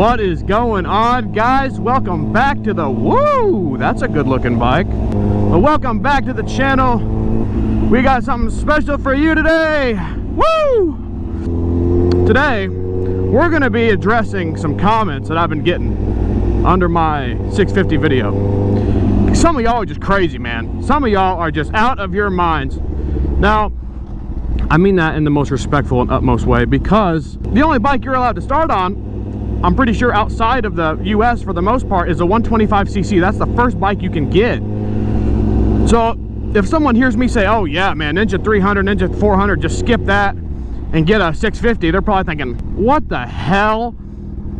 What is going on, guys? Welcome back to the woo, that's a good looking bike. But welcome back to the channel. We got something special for you today. Woo! Today we're going to be addressing some comments that I've been getting under my 650 video. Some of y'all are just crazy, man. Some of y'all are just out of your minds. Now, I mean that in the most respectful and utmost way, because the only bike you're allowed to start on, I'm pretty sure outside of the US for the most part, is a 125cc. That's the first bike you can get. So if someone hears me say, oh yeah, man, Ninja 300, Ninja 400, just skip that and get a 650, they're probably thinking, what the hell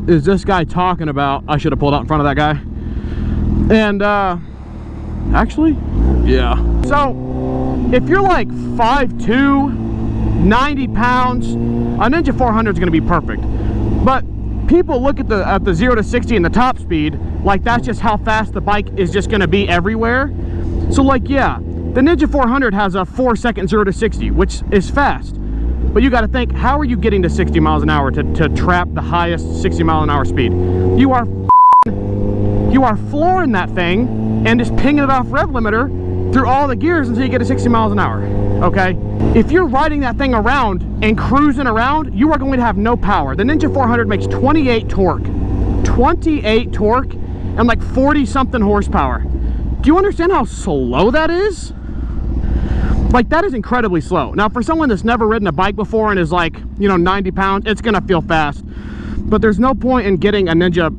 is this guy talking about? I should have pulled out in front of that guy. And actually, yeah. So if you're like 5'2", 90 pounds, a Ninja 400 is going to be perfect. But people look at the 0 to 60 and the top speed like that's just how fast the bike is just going to be everywhere. So like, yeah, the Ninja 400 has a 4-second 0 to 60, which is fast. But you got to think, how are you getting to 60 miles an hour to trap the highest 60 mile an hour speed? You are flooring that thing and just pinging it off rev limiter through all the gears until you get to 60 miles an hour. Okay, if you're riding that thing around and cruising around, you are going to have no power. The Ninja 400 makes 28 torque and like 40 something horsepower. Do you understand how slow that is? Like, that is incredibly slow. Now for someone that's never ridden a bike before and is like, you know, 90 pounds, it's gonna feel fast. But there's no point in getting a Ninja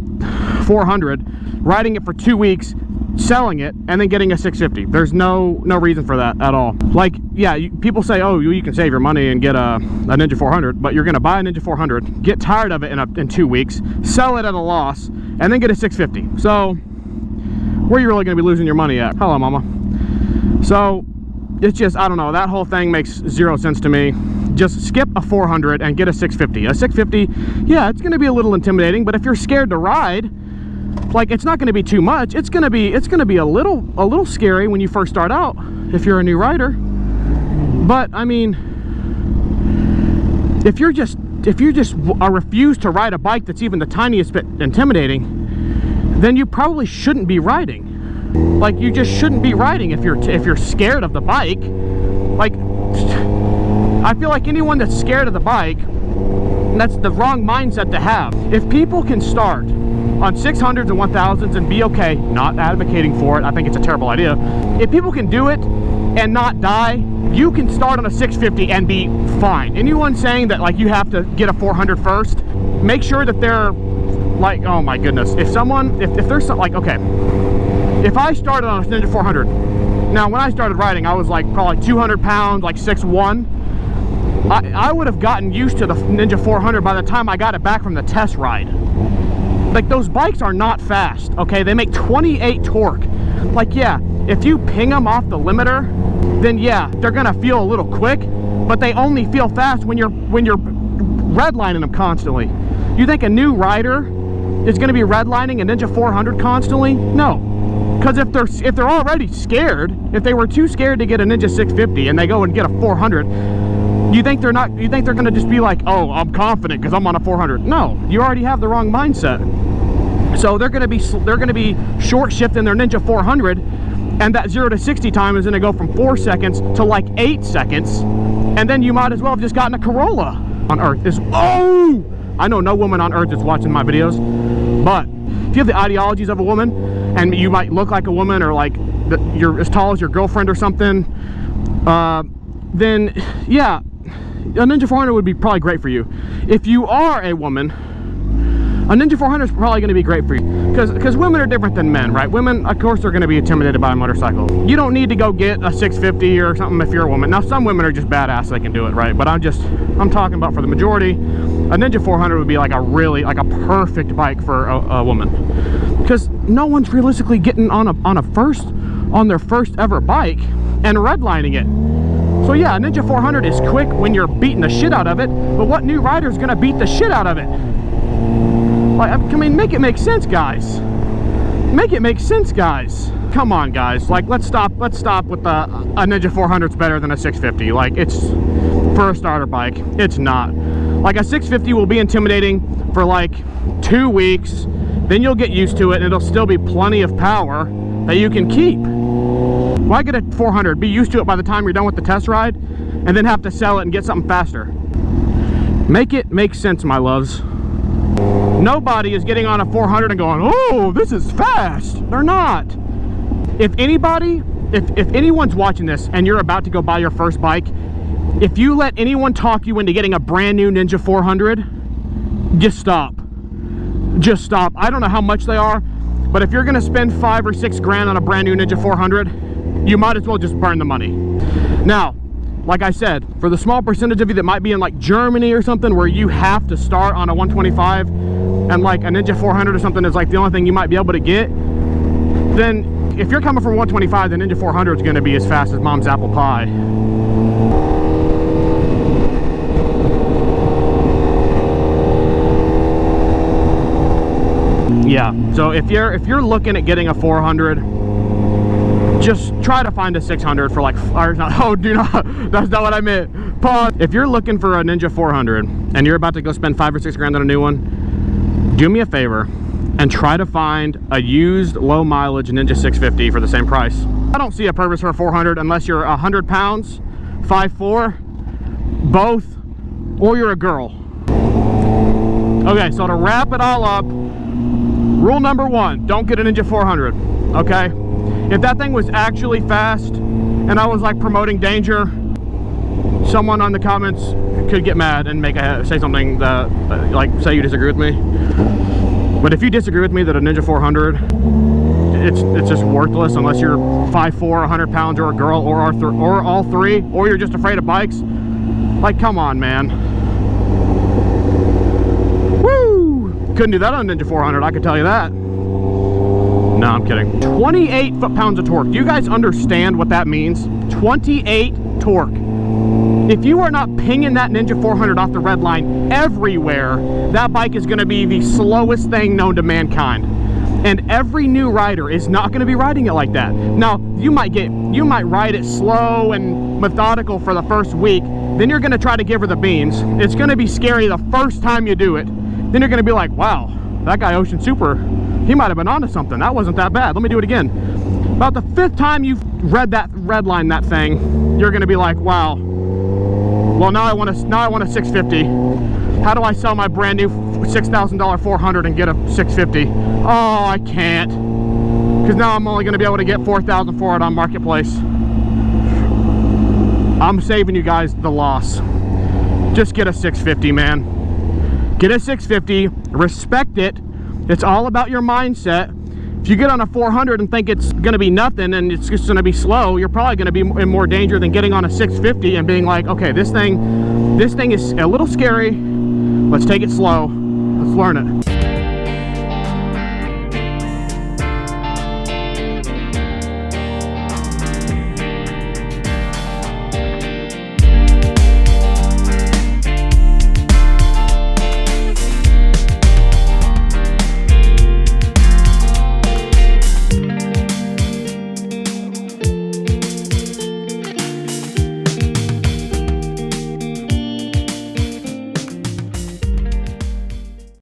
400, riding it for 2 weeks, selling it, and then getting a 650. There's no reason for that at all. Like, yeah, people say, oh, you can save your money and get a Ninja 400, but you're gonna buy a Ninja 400, get tired of it in 2 weeks, sell it at a loss, and then get a 650. So where are you really gonna be losing your money at? Hello, mama. So it's just, I don't know, that whole thing makes zero sense to me. Just skip a 400 and get a 650. A 650, yeah, it's gonna be a little intimidating, but if you're scared to ride, like, it's not going to be too much. It's going to be a little scary when you first start out if you're a new rider. But I mean, if you just refuse to ride a bike that's even the tiniest bit intimidating, then you probably shouldn't be riding. Like, you just shouldn't be riding if you're scared of the bike. Like, I feel like anyone that's scared of the bike, that's the wrong mindset to have. If people can start on 600s and 1000s and be okay, not advocating for it, I think it's a terrible idea. If people can do it and not die, you can start on a 650 and be fine. Anyone saying that like you have to get a 400 first, make sure that they're like, oh my goodness, if there's something like, okay, if I started on a Ninja 400, now when I started riding, I was like probably 200 pounds, like 6'1". I would have gotten used to the Ninja 400 by the time I got it back from the test ride. Like, those bikes are not fast, okay? They make 28 torque. Like, yeah, if you ping them off the limiter, then yeah, they're gonna feel a little quick, but they only feel fast when you're redlining them constantly. You think a new rider is gonna be redlining a Ninja 400 constantly? No, because if they're already scared, if they were too scared to get a Ninja 650 and they go and get a 400, you think they're gonna just be like, oh, I'm confident because I'm on a 400? No, you already have the wrong mindset. So they're gonna be short shifting their Ninja 400, and that 0 to 60 time is gonna go from 4 seconds to like 8 seconds, and then you might as well have just gotten a Corolla on Earth. Oh, I know no woman on Earth that's watching my videos, but if you have the ideologies of a woman and you might look like a woman, or like you're as tall as your girlfriend or something, then yeah, a Ninja 400 would be probably great for you. If you are a woman, a Ninja 400 is probably going to be great for you, because women are different than men, right? Women, of course, are going to be intimidated by a motorcycle. You don't need to go get a 650 or something if you're a woman. Now, some women are just badass, they can do it, right? But I'm talking about for the majority, a Ninja 400 would be like a perfect bike for a woman, because no one's realistically getting on their first ever bike and redlining it. So yeah, a Ninja 400 is quick when you're beating the shit out of it, but what new rider is going to beat the shit out of it? Like, I mean, make it make sense, guys. Make it make sense, guys. Come on, guys. Like, let's stop with a Ninja 400's better than a 650. Like, it's for a starter bike, it's not. Like, a 650 will be intimidating for like 2 weeks, then you'll get used to it and it'll still be plenty of power that you can keep. Why get a 400? Be used to it by the time you're done with the test ride and then have to sell it and get something faster. Make it make sense, my loves. Nobody is getting on a 400 and going, oh, this is fast. They're not. If anybody, if anyone's watching this and you're about to go buy your first bike, if you let anyone talk you into getting a brand new Ninja 400, just stop. Just stop. I don't know how much they are, but if you're gonna spend 5 or 6 grand on a brand new Ninja 400, you might as well just burn the money. Now, like I said, for the small percentage of you that might be in like Germany or something where you have to start on a 125 and like a Ninja 400 or something is like the only thing you might be able to get, then if you're coming from 125, the Ninja 400 is gonna be as fast as mom's apple pie. Yeah, so if you're looking at getting a 400, just try to find a 600 for like, or not, oh, do not, that's not what I meant. Pause. If you're looking for a Ninja 400 and you're about to go spend 5 or 6 grand on a new one, do me a favor and try to find a used low mileage Ninja 650 for the same price. I don't see a purpose for a 400 unless you're 100 pounds, 5'4", both, or you're a girl. Okay, so to wrap it all up, rule number 1, don't get a Ninja 400, okay? If that thing was actually fast and I was like promoting danger, someone on the comments could get mad and say something that, like, say you disagree with me. But if you disagree with me that a Ninja 400, it's just worthless unless you're 5'4", 100 pounds, or a girl, or all three, or you're just afraid of bikes, like, come on, man. Woo! Couldn't do that on a Ninja 400, I can tell you that. No, I'm kidding. 28 foot-pounds of torque. Do you guys understand what that means? 28 torque. If you are not pinging that Ninja 400 off the red line everywhere, that bike is going to be the slowest thing known to mankind. And every new rider is not going to be riding it like that. Now, you might ride it slow and methodical for the first week. Then you're going to try to give her the beans. It's going to be scary the first time you do it. Then you're going to be like, wow, that guy Ocean Super, he might have been onto something. That wasn't that bad. Let me do it again. About the 5th time you've read that red line, that thing, you're going to be like, wow. Well, now I want a 650. How do I sell my brand new $6,000 400 and get a 650? Oh, I can't. Because now I'm only going to be able to get $4,000 for it on Marketplace. I'm saving you guys the loss. Just get a 650, man. Get a 650. Respect it. It's all about your mindset. If you get on a 400 and think it's going to be nothing and it's just going to be slow, you're probably going to be in more danger than getting on a 650 and being like, okay, this thing is a little scary. Let's take it slow. Let's learn it.